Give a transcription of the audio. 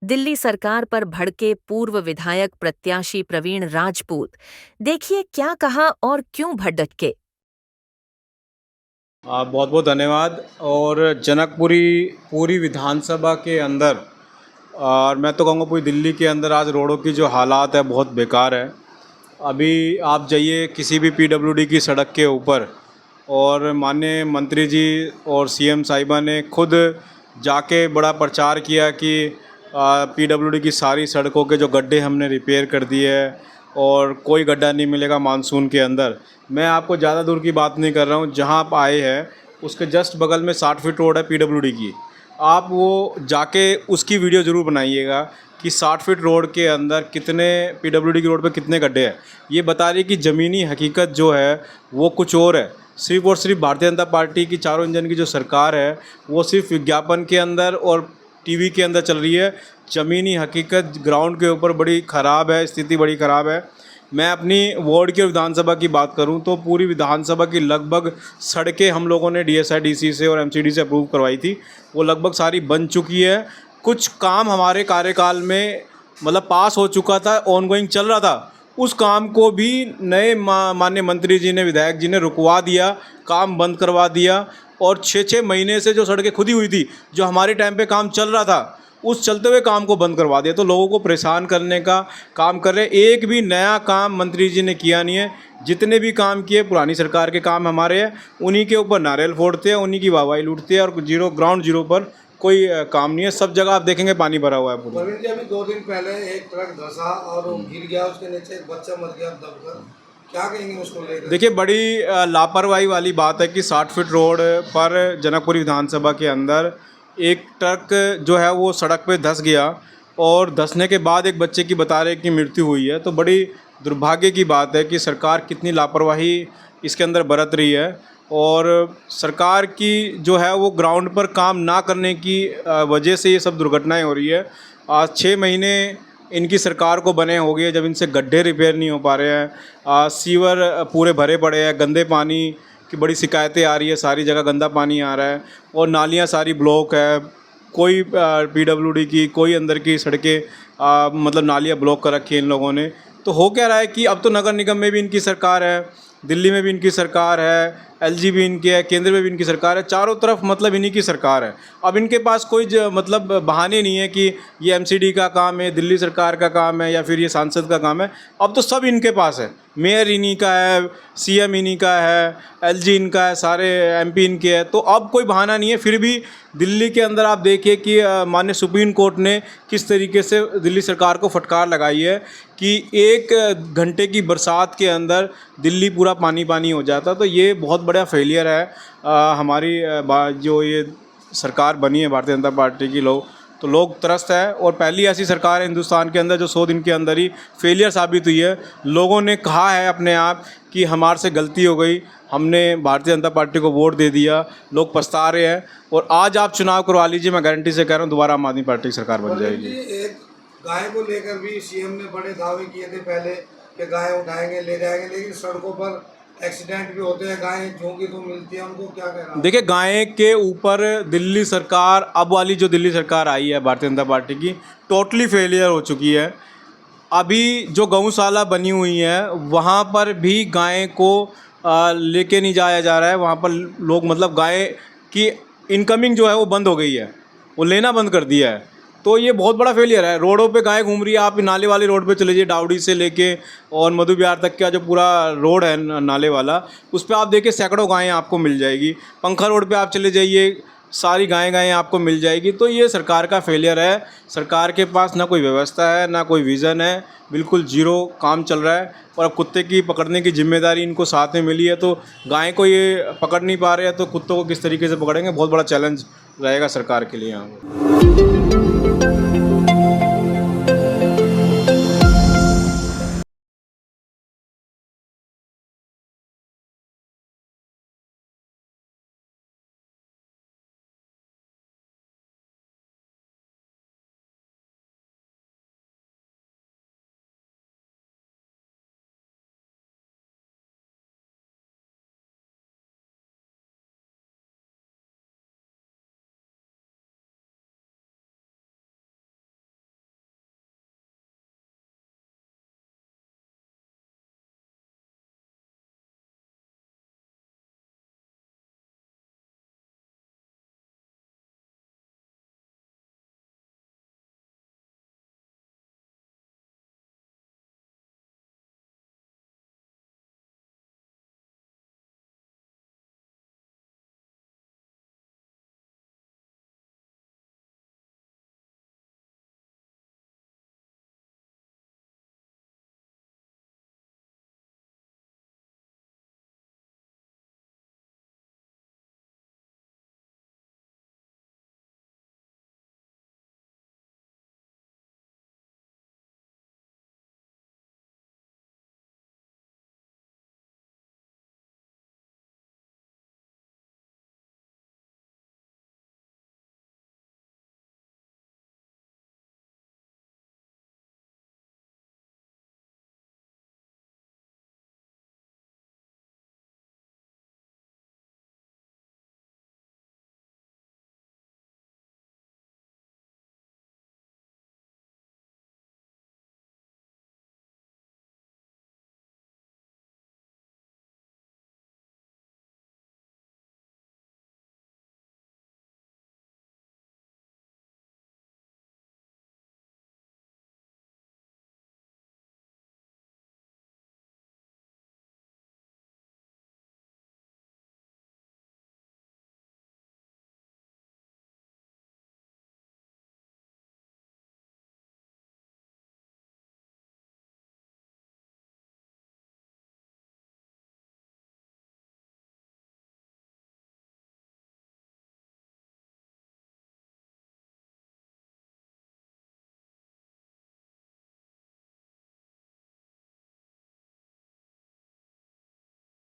दिल्ली सरकार पर भड़के पूर्व विधायक प्रत्याशी प्रवीण राजपूत। देखिए क्या कहा और क्यों भड़के। बहुत बहुत धन्यवाद। और जनकपुरी पूरी विधानसभा के अंदर, और मैं तो कहूँगा पूरी दिल्ली के अंदर आज रोडों की जो हालात है बहुत बेकार है। अभी आप जाइए किसी भी पीडब्ल्यूडी की सड़क के ऊपर, और माननीय मंत्री जी और सीएम साहिबा ने खुद जाके बड़ा प्रचार किया कि पीडब्ल्यूडी की सारी सड़कों के जो गड्ढे हमने रिपेयर कर दिए है और कोई गड्ढा नहीं मिलेगा मानसून के अंदर। मैं आपको ज़्यादा दूर की बात नहीं कर रहा हूँ, जहाँ आप आए हैं उसके जस्ट बगल में 60 फीट रोड है पीडब्ल्यूडी की। आप वो जाके उसकी वीडियो ज़रूर बनाइएगा कि 60 फीट रोड के अंदर कितने पीडब्ल्यूडी की रोड पे कितने गड्ढे हैं। ये बता रही है कि ज़मीनी हकीकत जो है वो कुछ और है। सिर्फ़ और सिर्फ भारतीय जनता पार्टी की चारों इंजन की जो सरकार है वो सिर्फ विज्ञापन के अंदर और टीवी के अंदर चल रही है। ज़मीनी हकीकत ग्राउंड के ऊपर बड़ी ख़राब है, स्थिति बड़ी ख़राब है। मैं अपनी वार्ड की विधानसभा की बात करूं तो पूरी विधानसभा की लगभग सड़कें हम लोगों ने डीएसआईडीसी से और एमसीडी से अप्रूव करवाई थी, वो लगभग सारी बन चुकी है। कुछ काम हमारे कार्यकाल में मतलब पास हो चुका था, ऑनगोइंग चल रहा था, उस काम को भी नए माननीय मंत्री जी ने, विधायक जी ने रुकवा दिया, काम बंद करवा दिया। और 6-6 महीने से जो सड़कें खुदी हुई थी, जो हमारे टाइम पे काम चल रहा था, उस चलते हुए काम को बंद करवा दिया। तो लोगों को परेशान करने का काम कर रहे हैं। एक भी नया काम मंत्री जी ने किया नहीं है। जितने भी काम किए पुरानी सरकार के काम हमारे हैं, उन्हीं के ऊपर नारियल फोड़ते हैं, उन्हीं की वाहवाही लूटते हैं, और ग्राउंड जीरो पर कोई काम नहीं है। सब जगह आप देखेंगे पानी भरा हुआ है पूरा। प्रवीण जी, अभी 2 दिन पहले एक ट्रक धंसा और वो गिर गया, उसके नीचे एक बच्चा मर गया दबकर, क्या कहेंगे उसको लेकर? देखिए, बड़ी लापरवाही वाली बात है कि 60 फीट रोड पर जनकपुरी विधानसभा के अंदर एक ट्रक जो है वो सड़क पे धंस गया, और धंसने के बाद एक बच्चे की बता रहे कि मृत्यु हुई है। तो बड़ी दुर्भाग्य की बात है कि सरकार कितनी लापरवाही इसके अंदर बरत रही है। और सरकार की जो है वो ग्राउंड पर काम ना करने की वजह से ये सब दुर्घटनाएं हो रही है। आज 6 महीने इनकी सरकार को बने हो गए जब इनसे गड्ढे रिपेयर नहीं हो पा रहे हैं। सीवर पूरे भरे पड़े हैं, गंदे पानी की बड़ी शिकायतें आ रही है, सारी जगह गंदा पानी आ रहा है, और नालियाँ सारी ब्लॉक है। कोई पीडब्ल्यूडी की, कोई अंदर की सड़कें मतलब नालियाँ ब्लॉक कर रखी है इन लोगों ने। तो हो क्या रहा है कि अब तो नगर निगम में भी इनकी सरकार है, दिल्ली में भी इनकी सरकार है, एलजी भी इनके है, केंद्र में भी इनकी सरकार है, चारों तरफ मतलब इन्हीं की सरकार है। अब इनके पास कोई मतलब बहाने नहीं है कि ये एमसीडी का काम है, दिल्ली सरकार का काम है, या फिर ये सांसद का काम है। अब तो सब इनके पास है, मेयर इन्हीं का है, सीएम इन्हीं का है, एलजी इनका है, सारे एमपी इनके हैं। तो अब कोई बहाना नहीं है। फिर भी दिल्ली के अंदर आप देखिए कि माननीय सुप्रीम कोर्ट ने किस तरीके से दिल्ली सरकार को फटकार लगाई है कि 1 घंटे की बरसात के अंदर दिल्ली पूरा पानी पानी हो जाता। तो ये बहुत बड़ा फेलियर है हमारी जो ये सरकार बनी है भारतीय जनता पार्टी की। लोग त्रस्त है, और पहली ऐसी सरकार है हिंदुस्तान के अंदर जो 100 दिन के अंदर ही फेलियर साबित हुई है। लोगों ने कहा है अपने आप कि हमारे से गलती हो गई, हमने भारतीय जनता पार्टी को वोट दे दिया, लोग पछता रहे हैं। और आज आप चुनाव करवा लीजिए, मैं गारंटी से कह रहा हूँ दोबारा आम आदमी पार्टी की सरकार बन जाएगी। एक गाय को लेकर भी सीएम ने बड़े दावे किए थे पहले कि गाय उठाएंगे ले जाएंगे, लेकिन सड़कों पर एक्सीडेंट भी होते हैं, गायें झोंकी तो मिलती है, उनको क्या कहना? देखिए, गाय के ऊपर दिल्ली सरकार, अब वाली जो दिल्ली सरकार आई है भारतीय जनता पार्टी की, टोटली फेलियर हो चुकी है। अभी जो गौशाला बनी हुई है वहाँ पर भी गाय को लेके नहीं जाया जा रहा है। वहाँ पर लोग मतलब गाय की इनकमिंग जो है वो बंद हो गई है, वो लेना बंद कर दिया है। तो ये बहुत बड़ा फेलियर है। रोडों पे गाय घूम रही है, आप नाले वाली रोड पे चले जाइए, डावड़ी से लेके और मधु विहार तक का जो पूरा रोड है नाले वाला, उस पर आप देखिए सैकड़ों गायें आपको मिल जाएगी। पंखा रोड पे आप चले जाइए, सारी गायें आपको मिल जाएगी। तो ये सरकार का फेलियर है। सरकार के पास ना कोई व्यवस्था है, ना कोई विज़न है, बिल्कुल जीरो काम चल रहा है। और अब कुत्ते की पकड़ने की जिम्मेदारी इनको साथ में मिली है, तो गाय को ये पकड़ नहीं पा रहे हैं, तो कुत्तों को किस तरीके से पकड़ेंगे, बहुत बड़ा चैलेंज रहेगा सरकार के लिए यहाँ।